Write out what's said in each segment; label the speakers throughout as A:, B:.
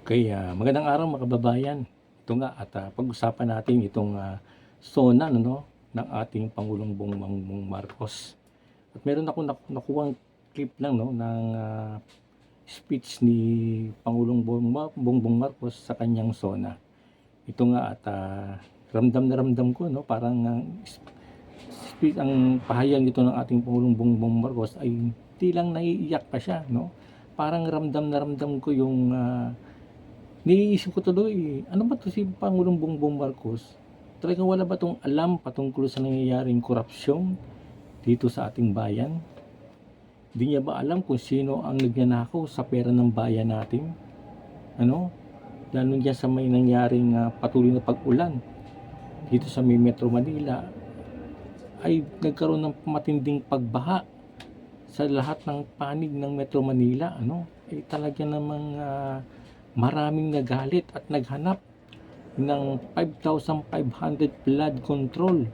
A: Okay, magandang araw mga kababayan. Ito nga at pag-usapan natin itong SONA ng ating Pangulong Bongbong Marcos. At meron ako nakuhang clip lang ng speech ni Pangulong Bongbong Marcos sa kanyang SONA. Ito nga at ramdam na ramdam ko parang speech ang pahayag nito ng ating Pangulong Bongbong Marcos ay di lang naiiyak pa siya, Parang ramdam na ramdam ko yung Naiisip ko tuloy, ano ba 'to si Pangulong Bongbong Marcos? Talagang wala ba 'tong alam patungkol sa nangyayaring korupsyon dito sa ating bayan? Di niya ba alam kung sino ang nagnanakaw sa pera ng bayan natin? Ano? Lalo diyan sa may nangyaring patuloy na pag-ulan dito sa may Metro Manila ay nagkaroon ng matinding pagbaha sa lahat ng panig ng Metro Manila, talaga namang maraming nagalit at naghanap ng 5,500 flood control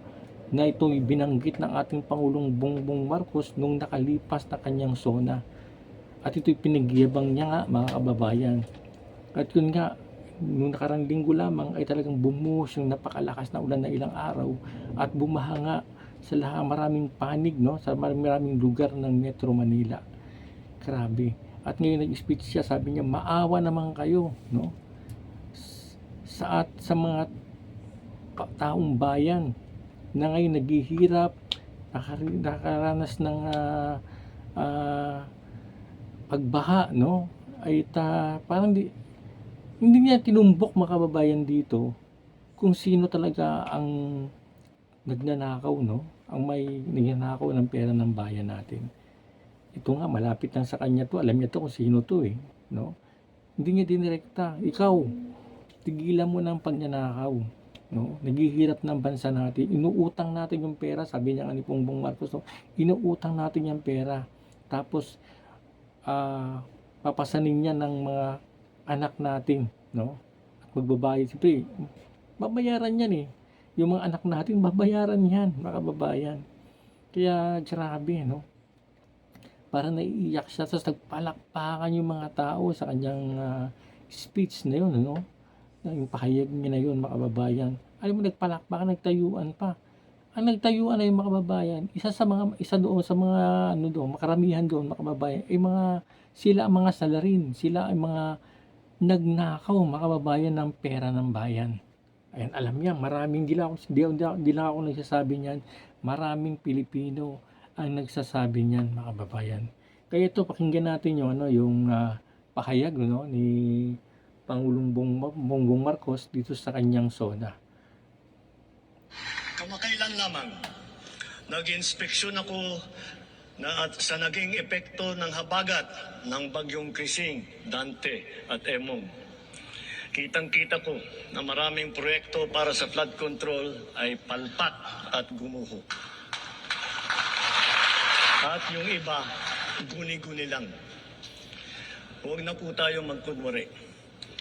A: na ito'y binanggit ng ating Pangulong Bongbong Marcos nung nakalipas na kanyang SONA. At ito'y pinagyabang niya nga mga kababayan. At yun nga, nung nakarang linggo lamang ay talagang bumuhos yung napakalakas na ulan na ilang araw at bumaha nga sa maraming panig sa maraming lugar ng Metro Manila. Grabe. At ngayon nag-speech siya, sabi niya, maawa naman kayo, sa mga taong bayan na ngayon naghihirap, nakaranas ng pagbaha, ay parang hindi niya tinumbok mga kababayan dito kung sino talaga ang nagnanakaw, ang may nagnanakaw ng pera ng bayan natin. Ito nga, malapit lang sa kanya to. Alam niya to kung sino to Hindi niya dinirekta. Ikaw, tigilan mo ng pagnanakaw. Naghihirap ng bansa natin. Inuutang natin yung pera. Sabi niya ni Bongbong Marcos, inuutang natin yung pera. Tapos, papasanin niya ng mga anak natin. At magbabayad. Siyempre, babayaran yan Yung mga anak natin, babayaran yan, mga kababayan. Kaya, grabe, Parang naiiyak siya, tapos nagpalakpakan yung mga tao sa kanyang speech na yun, yung pahayag niya na yun, mga kababayan. Alam mo, nagpalakpakan, nagtayuan pa. Ang nagtayuan na yung mga kababayan, isa doon sa mga makaramihan doon, mga kababayan, ay sila ang mga salarin, sila ay mga nagnakaw, mga kababayan, ng pera ng bayan. Ayan, alam niya, maraming, di lang ako nagsasabi niyan, maraming Pilipino ang nagsasabi niyan, mga kababayan. Kaya ito, pakinggan natin yung pahayag ni Pangulong Bongbong Marcos dito sa kanyang SONA.
B: Kamakailan lamang, nag-inspeksyon ako sa naging epekto ng habagat ng bagyong Krising, Dante at Emong. Kitang-kita ko na maraming proyekto para sa flood control ay palpak at gumuho. At yung iba, guni-guni lang. Huwag na po tayo magkunwari.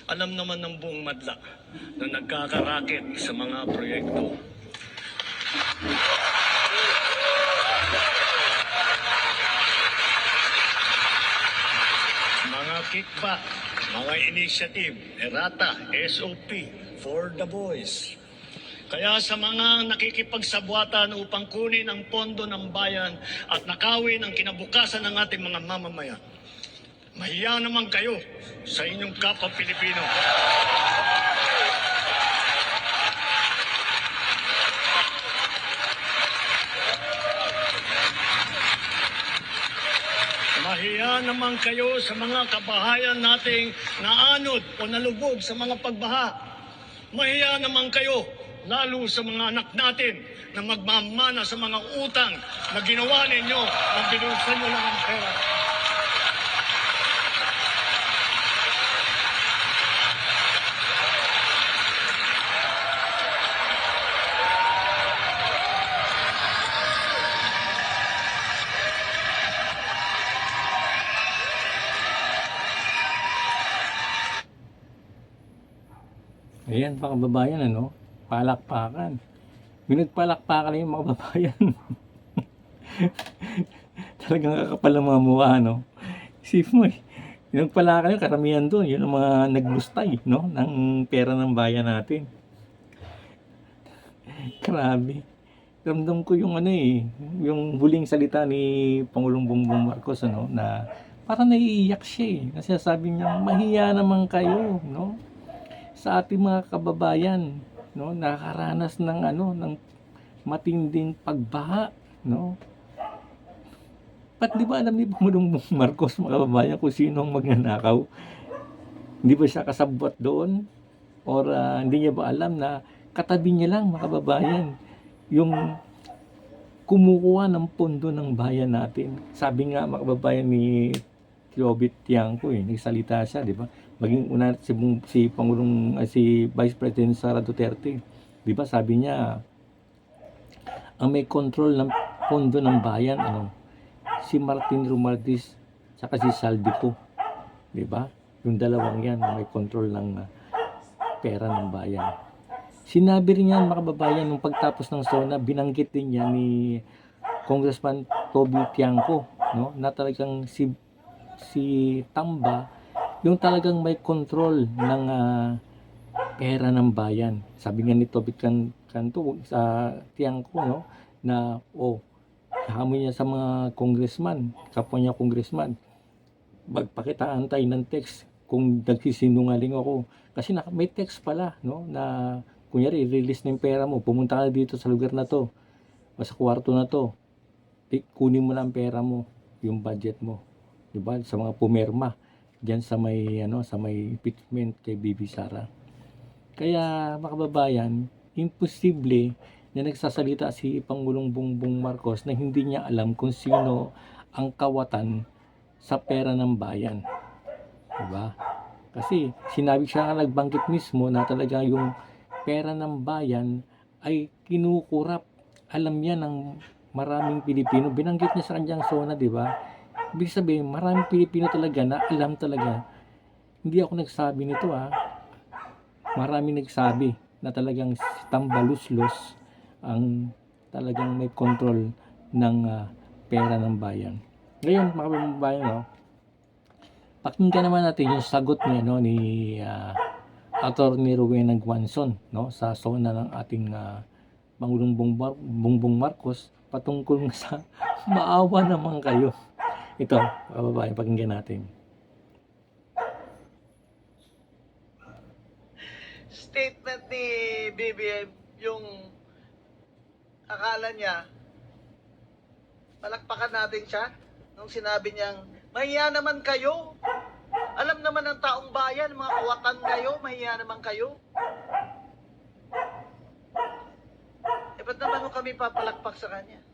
B: Alam naman ng buong madla na nagkakaraket sa mga proyekto. Mga kickback, mga initiative, errata, SOP, for the boys. Kaya sa mga nakikipagsabwatan upang kunin ang pondo ng bayan at nakawin ang kinabukasan ng ating mga mamamayan, mahiya naman kayo sa inyong kapwa Pilipino. Mahiya naman kayo sa mga kabahayan nating naanod o nalubog sa mga pagbaha. Mahiya naman kayo lalo sa mga anak natin na magmamana sa mga utang na ginawa ninyo nang binulsan nyo lang ang pera.
A: Ayan, mga kababayan, palakpakan. Yung nagpalakpakan na yung mga kababayan. Talagang kakapal ng mga mukha, Isip mo Yung pala kayo, karamihan doon, yun ang mga naglustay, no? Ng pera ng bayan natin. Grabe. Ramdam ko yung ano eh, yung huling salita ni Pangulong Bongbong Marcos, ano, na parang naiiyak siya eh. Kasi sabi niya, mahiya naman kayo, no? Sa ating mga kababayan, no? Nakakaranas ng ano, ng matinding pagbaha, no? Ba't di ba alam ni Pangulong Marcos, mga kababayan, kung sino ang magnanakaw? Hindi ba siya kasabwat doon? Or hindi niya ba alam na katabi niya lang, mga kababayan, yung kumukuha ng pondo ng bayan natin. Sabi nga, mga kababayan, ni Robert Tiangco nagsalita siya, di ba? Maging una si Pangulong si Vice President Sara Duterte, di ba? Sabi niya, ang may control ng pondo ng bayan, ano, si Martin Romualdez saka si Saldico, di ba? Yung dalawang yan may control ng pera ng bayan. Sinabi rin yan, mga kababayan, nung pagtapos ng SONA, binanggit din niya ni Congressman Toby Tiangco, no, na talagang si Tamba yung talagang may control ng pera ng bayan. Sabi nga ni Toby Canto sa Tiangco, no, na hamon niya sa mga congressman, kapwa niya congressman, magpakitaan tayo ng text kung nagsisinungaling ako. Kasi may text pala, no, na kunyari, release na yung pera mo, pumunta ka dito sa lugar na to, o sa kwarto na to, kunin mo lang pera mo, yung budget mo, di ba? Sa mga pumerma diyan sa may sa may impeachment kay Bibi Sara. Kaya mga kababayan, imposible na nagsasalita si Pangulong Bongbong Marcos na hindi niya alam kung sino ang kawatan sa pera ng bayan. Di ba? Kasi sinabi siya nga, nagbanggit mismo na talaga yung pera ng bayan ay kinukurap. Alam niya ng maraming Pilipino. Binanggit niya sa kanyang SONA, di ba? Ibig sabihin, maraming Pilipino talaga na alam talaga. Hindi ako nagsabi nito Maraming nagsabi na talagang si Tambaluslos ang talagang may control ng pera ng bayan. Ngayon, mga kababayan, no, pakinggan naman natin yung sagot ni Attorney Rowena Guanzon, no, sa SONA ng ating Pangulong Bongbong Marcos patungkol sa maawa naman kayo. Ito, kababayan, pakinggan natin.
C: Statement ni BBM, yung akala niya, palakpakan natin siya nung sinabi niyang, mahiya naman kayo. Alam naman ng taong bayan, mga kawatan kayo, mahiya naman kayo. Ba't naman kami papalakpak sa kanya?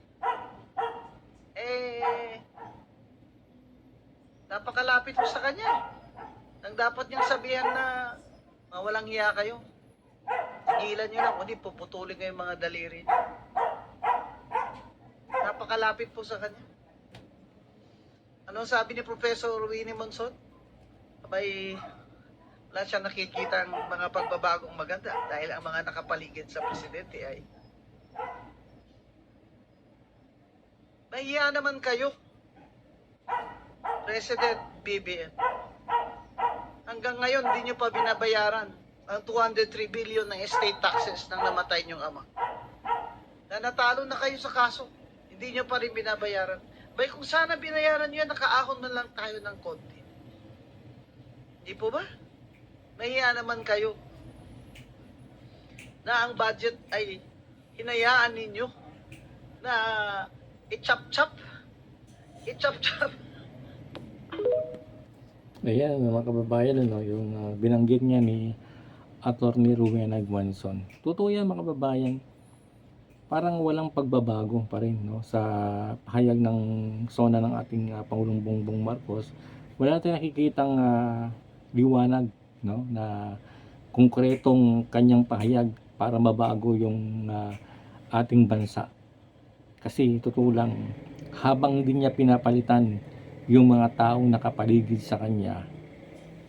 C: Napakalapit mo sa kanya. Ang dapat niyang sabihan na walang hiya kayo. Tigilan niyo lang, kundi puputulin kayo mga daliri niyo. Napakalapit po sa kanya. Anong sabi ni Professor Winnie Monson? Abay, wala siyang nakikita ang mga pagbabagong maganda dahil ang mga nakapaligid sa presidente ay mahiya naman kayo, President BBM. Hanggang ngayon, di nyo pa binabayaran ang 203 billion ng estate taxes ng namatay nyong ama. Na natalo na kayo sa kaso, hindi nyo pa rin binabayaran. Bay, kung sana binayaran nyo yan, nakaahon na lang tayo ng konti. Di po ba? Mahiya naman kayo na ang budget ay hinayaan ninyo na i-chop-chop.
A: Ayan, mga kababayan, yung binanggit niya ni Attorney Rowena Guanzon. Totoo yan, mga kababayan. Parang walang pagbabago pa rin, no, sa pahayag ng SONA ng ating Pangulong Bongbong Marcos. Wala tayong nakikitang liwanag, no, na konkretong kanyang pahayag para mabago yung ating bansa. Kasi totoo lang, habang din niya pinapalitan yung mga taong nakapaligid sa kanya,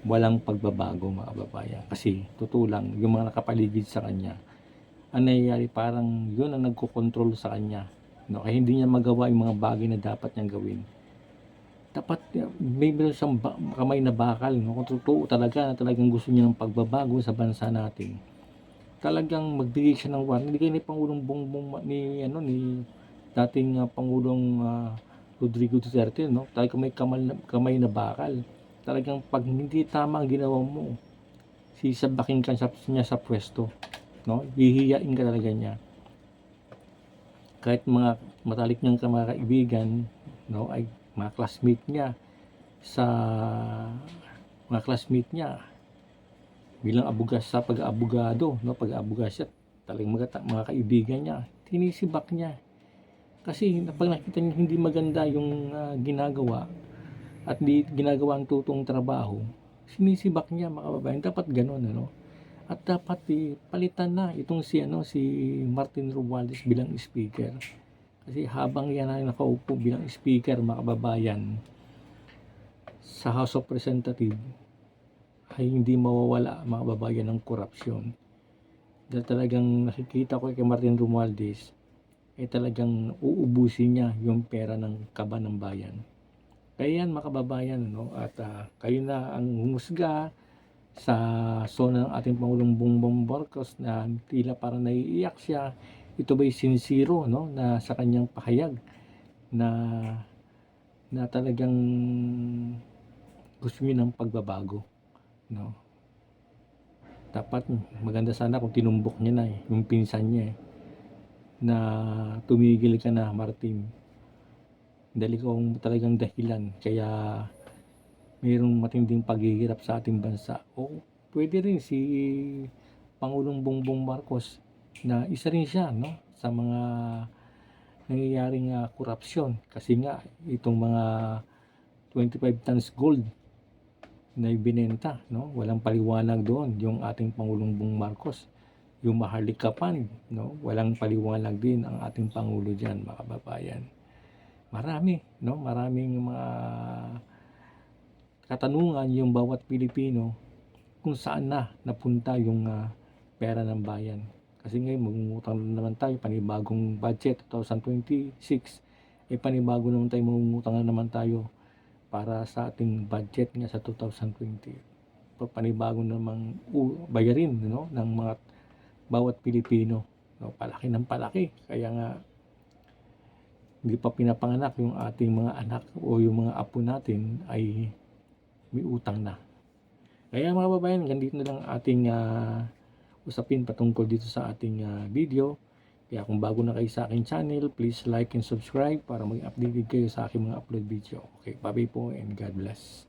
A: walang pagbabago, mga kababayan. Kasi totoo lang, yung mga nakapaligid sa kanya, ang nangyayari parang yun ang nagkokontrol sa kanya, no? Kaya hindi niya magawa yung mga bagay na dapat niyang gawin. dapat may meron siyang kamay na bakal, no? Kung totoo talaga na talagang gusto niya ng pagbabago sa bansa natin, talagang magbigay siya ng warning. Hindi kayo ni Pangulong Bongbong ni dating Pangulong Rodrigo Duterte, no? Talagang may kamay na bakal. Talagang pag hindi tama ang ginawa mo, sisabakin ka niya sa pwesto, no? Hihiyain ka talaga niya. Kahit mga matalik niyang mga kaibigan, no, ay mga classmate niya bilang pag-abogado, no, pag-abogado siya, talagang mga kaibigan niya, tinisibak niya. Kasi pag nakita niya hindi maganda yung ginagawa at di ginagawa ang tutong trabaho, sinisibak niya, mga kababayan. Dapat gano'n, ano? At dapat palitan na itong si Martin Romualdez bilang speaker. Kasi habang yan ay nakaupo bilang speaker, mga kababayan, sa House of Representatives, ay hindi mawawala, mga kababayan, ng korupsyon. Dahil talagang nakikita ko kay Martin Romualdez, ay talagang uubusin niya yung pera ng kaban ng bayan. Kaya yan, mga kababayan, no? At kayo na ang humusga sa sona ng ating Pangulong Bongbong Marcos na tila parang naiiyak siya. Ito ba'y sincero, no, na sa kanyang pahayag na talagang gusto niya ng pagbabago, no? Dapat maganda sana kung tinumbok niya na yung pinsan niya na tumigil ka na, Martin. Dahil ikaw talagang dahilan kaya mayroong matinding paghihirap sa ating bansa. O pwede rin si Pangulong Bongbong Marcos na isa rin siya, no, sa mga nangyayaring korupsyon. Kasi nga itong mga 25 tons gold na ibinenta, no, walang paliwanag doon yung ating Pangulong Bongbong Marcos. Yung Maharlika Fund, no, walang paliwanag din ang ating Pangulo diyan, mga kababayan. Maraming mga katanungan yung bawat Pilipino kung saan na napunta yung pera ng bayan. Kasi ngayon mangungutang na naman tayo, panibagong budget 2026, panibago naman tayo, mangungutang na naman tayo para sa ating budget nga sa 2020. Panibago namang bayarin, no, ng mga bawat Pilipino, no, palaki ng palaki. Kaya nga hindi pa pinapanganak yung ating mga anak o yung mga apo natin ay may utang na. Kaya mga babayan, ganito na lang ating usapin patungkol dito sa ating video. Kaya kung bago na kayo sa aking channel, please like and subscribe para maging updated kayo sa aking mga upload video. Okay, bye-bye po and God bless.